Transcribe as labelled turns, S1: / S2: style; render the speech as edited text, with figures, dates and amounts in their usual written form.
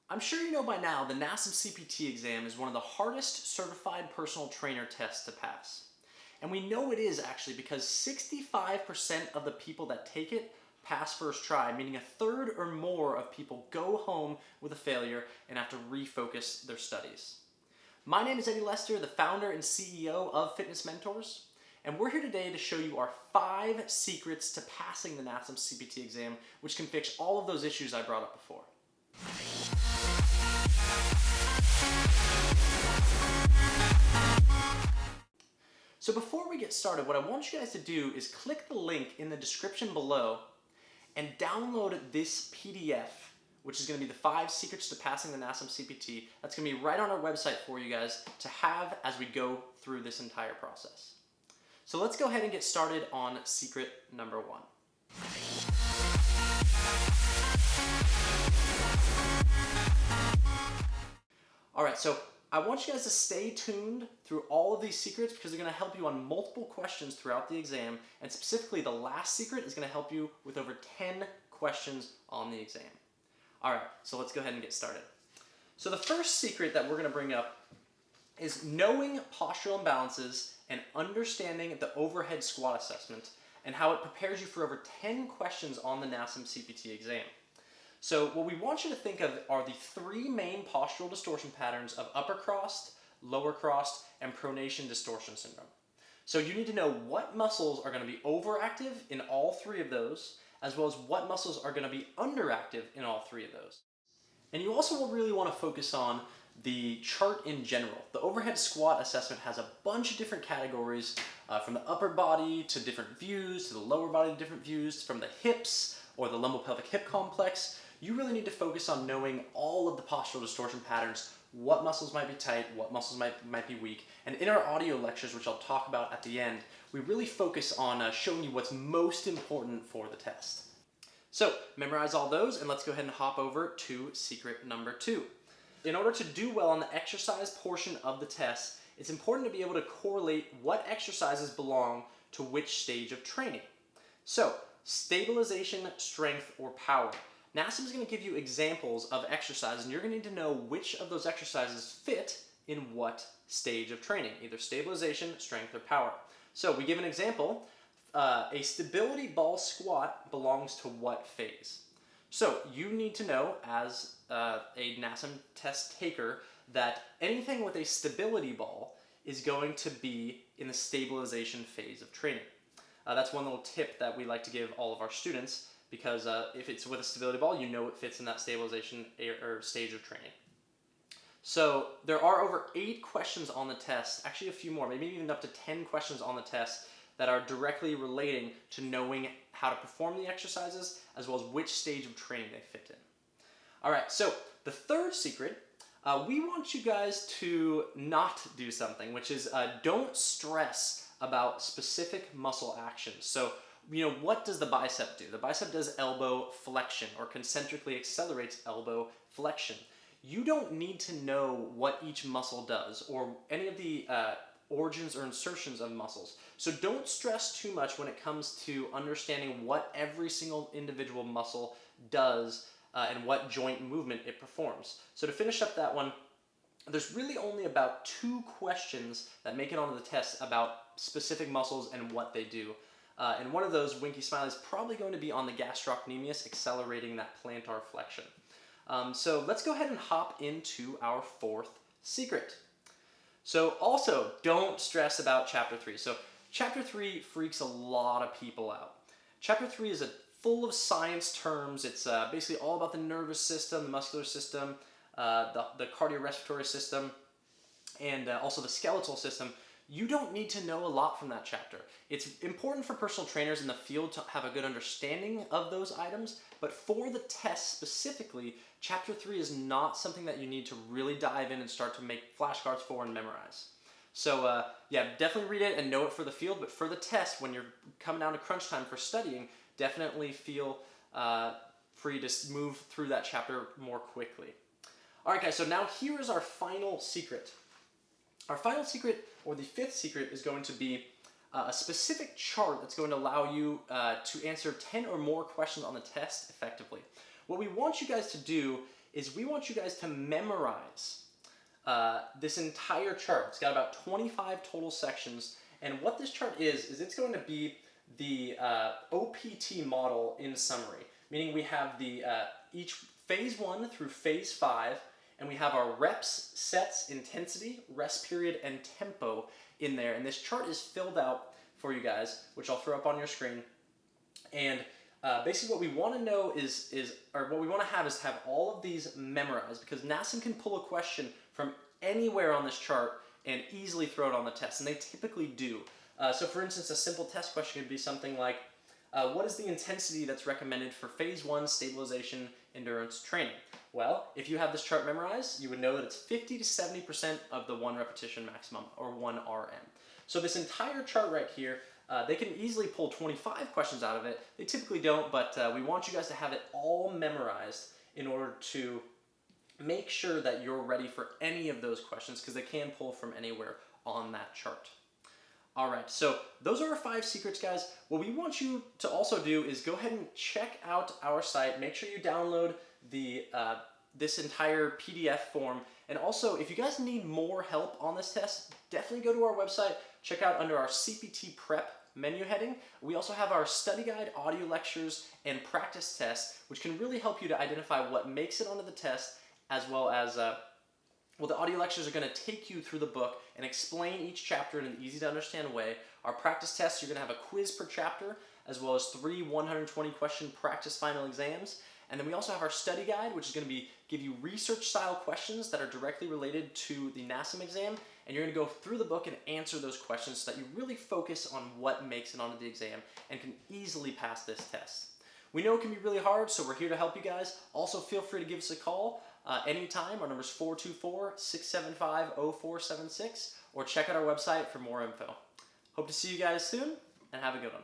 S1: I'm sure you know by now the NASM CPT exam is one of the hardest certified personal trainer tests to pass. And we know it is actually because 65% of the people that take it pass first try, meaning a third or more of people go home with a failure and have to refocus their studies. My name is Eddie Lester, the founder and CEO of Fitness Mentors, and we're here today to show you our 5 secrets to passing the NASM CPT exam, which can fix all of those issues I brought up before. So before we get started, what I want you guys to do is click the link in the description below and download this PDF, which is going to be the 5 secrets to passing the NASM CPT. That's going to be right on our website for you guys to have as we go through this entire process. So let's go ahead and get started on secret number 1. Alright, so I want you guys to stay tuned through all of these secrets because they're going to help you on multiple questions throughout the exam, and specifically the last secret is going to help you with over 10 questions on the exam. Alright, so let's go ahead and get started. So the first secret that we're going to bring up is knowing postural imbalances and understanding the overhead squat assessment and how it prepares you for over 10 questions on the NASM CPT exam. So what we want you to think of are the 3 main postural distortion patterns of upper crossed, lower crossed, and pronation distortion syndrome. So you need to know what muscles are going to be overactive in all 3 of those, as well as what muscles are going to be underactive in all 3 of those. And you also will really want to focus on the chart in general. The overhead squat assessment has a bunch of different categories, from the upper body to different views, to the lower body to different views, from the hips or the lumbo-pelvic hip complex. You really need to focus on knowing all of the postural distortion patterns, what muscles might be tight, what muscles might be weak. And in our audio lectures, which I'll talk about at the end, we really focus on showing you what's most important for the test. So memorize all those, and let's go ahead and hop over to secret number 2. In order to do well on the exercise portion of the test, it's important to be able to correlate what exercises belong to which stage of training. So stabilization, strength, or power. NASM is going to give you examples of exercises, and you're going to need to know which of those exercises fit in what stage of training, either stabilization, strength, or power. So we give an example. A stability ball squat belongs to what phase? So you need to know as a NASM test taker that anything with a stability ball is going to be in the stabilization phase of training. That's one little tip that we like to give all of our students, because if it's with a stability ball, you know it fits in that stabilization or stage of training. So there are over 8 questions on the test, actually a few more, maybe even up to 10 questions on the test that are directly relating to knowing how to perform the exercises as well as which stage of training they fit in. Alright, so the third secret, we want you guys to not do something, which is don't stress about specific muscle actions. So what does the bicep do? The bicep does elbow flexion, or concentrically accelerates elbow flexion. You don't need to know what each muscle does or any of the origins or insertions of muscles. So don't stress too much when it comes to understanding what every single individual muscle does and what joint movement it performs. So to finish up that one, there's really only about 2 questions that make it onto the test about specific muscles and what they do. And one of those, winky smiley, is probably going to be on the gastrocnemius, accelerating that plantar flexion. So let's go ahead and hop into our 4th secret. So also, don't stress about Chapter 3. So Chapter 3 freaks a lot of people out. Chapter 3 is full of science terms. It's basically all about the nervous system, the muscular system, the cardiorespiratory system, and also the skeletal system. You don't need to know a lot from that chapter. It's important for personal trainers in the field to have a good understanding of those items, but for the test specifically, Chapter 3 is not something that you need to really dive in and start to make flashcards for and memorize. So yeah, definitely read it and know it for the field, but for the test, when you're coming down to crunch time for studying, definitely feel free to move through that chapter more quickly. Alright guys, so now here is our final secret. Our final secret, or the 5th secret, is going to be a specific chart that's going to allow you to answer 10 or more questions on the test effectively. What we want you guys to do is we want you guys to memorize this entire chart. It's got about 25 total sections, and what this chart is it's going to be the OPT model in summary, meaning we have the each phase 1 through phase 5, and we have our reps, sets, intensity, rest period, and tempo in there. And this chart is filled out for you guys, which I'll throw up on your screen. And basically what we want to know or what we want to have is have all of these memorized, because NASM can pull a question from anywhere on this chart and easily throw it on the test, and they typically do. So for instance, a simple test question could be something like, what is the intensity that's recommended for phase 1 stabilization endurance training? Well, if you have this chart memorized, you would know that it's 50 to 70% of the 1 repetition maximum, or 1 RM. So this entire chart right here, they can easily pull 25 questions out of it. They typically don't, but we want you guys to have it all memorized in order to make sure that you're ready for any of those questions, because they can pull from anywhere on that chart. All right, so those are our 5 secrets, guys. What we want you to also do is go ahead and check out our site. Make sure you download the this entire PDF form. And also, if you guys need more help on this test, definitely go to our website. Check out under our CPT Prep menu heading. We also have our study guide, audio lectures, and practice tests, which can really help you to identify what makes it onto the test, as well as well, the audio lectures are going to take you through the book and explain each chapter in an easy to understand way. Our practice tests, you're going to have a quiz per chapter, as well as 3 120 question practice final exams. And then we also have our study guide, which is going to give you research style questions that are directly related to the NASM exam. And you're going to go through the book and answer those questions so that you really focus on what makes it onto the exam and can easily pass this test. We know it can be really hard, so we're here to help you guys. Also, feel free to give us a call anytime. Our number is 424-675-0476, or check out our website for more info. Hope to see you guys soon, and have a good one.